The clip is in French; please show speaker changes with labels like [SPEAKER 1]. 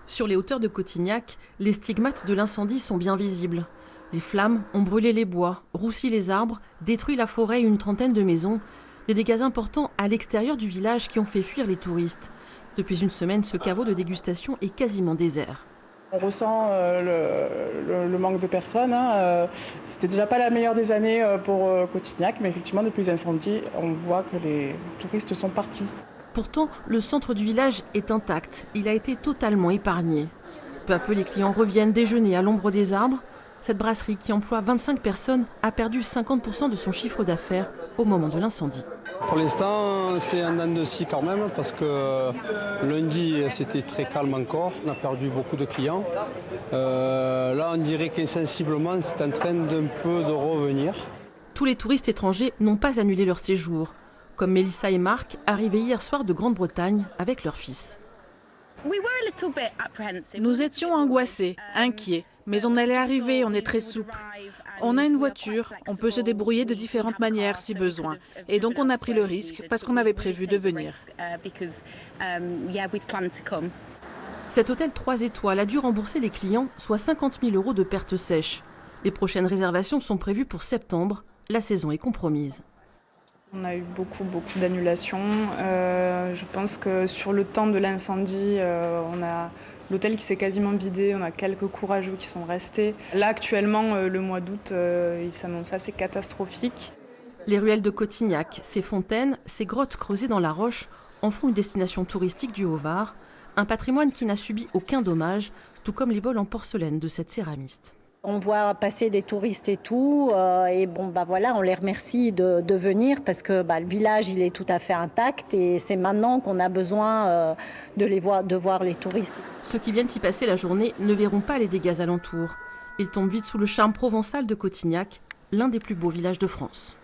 [SPEAKER 1] Sur les hauteurs de Cotignac, les stigmates de l'incendie sont bien visibles. Les flammes ont brûlé les bois, roussi les arbres, détruit la forêt et une trentaine de maisons. Des dégâts importants à l'extérieur du village qui ont fait fuir les touristes. Depuis une semaine, ce caveau de dégustation est quasiment désert.
[SPEAKER 2] On ressent le manque de personnes. C'était déjà pas la meilleure des années pour Cotignac, mais effectivement, depuis les incendies, on voit que les touristes sont partis.
[SPEAKER 1] Pourtant, le centre du village est intact. Il a été totalement épargné. Peu à peu, les clients reviennent déjeuner à l'ombre des arbres. Cette brasserie, qui emploie 25 personnes, a perdu 50% de son chiffre d'affaires au moment de l'incendie.
[SPEAKER 3] Pour l'instant, c'est un dent de scie quand même, parce que lundi, c'était très calme encore. On a perdu beaucoup de clients. Là, on dirait qu'insensiblement, c'est en train d'un peu de revenir.
[SPEAKER 1] Tous les touristes étrangers n'ont pas annulé leur séjour, comme Mélissa et Marc, arrivés hier soir de Grande-Bretagne avec leur fils.
[SPEAKER 4] Nous étions angoissés, inquiets, mais on allait arriver, on est très souple. On a une voiture, on peut se débrouiller de différentes manières si besoin. Et donc on a pris le risque parce qu'on avait prévu de venir.
[SPEAKER 1] Cet hôtel 3 étoiles a dû rembourser les clients, soit 50 000 € de pertes sèches. Les prochaines réservations sont prévues pour septembre. La saison est compromise.
[SPEAKER 2] On a eu beaucoup d'annulations. Je pense que sur le temps de l'incendie, on a l'hôtel qui s'est quasiment vidé. On a quelques courageux qui sont restés. Là, actuellement, le mois d'août, il s'annonce assez catastrophique.
[SPEAKER 1] Les ruelles de Cotignac, ces fontaines, ces grottes creusées dans la roche en font une destination touristique du Haut-Var. Un patrimoine qui n'a subi aucun dommage, tout comme les bols en porcelaine de cette céramiste.
[SPEAKER 5] On voit passer des touristes et tout, et bon voilà, on les remercie de venir parce que le village il est tout à fait intact et c'est maintenant qu'on a besoin de voir les touristes.
[SPEAKER 1] Ceux qui viennent y passer la journée ne verront pas les dégâts alentours. Ils tombent vite sous le charme provençal de Cotignac, l'un des plus beaux villages de France.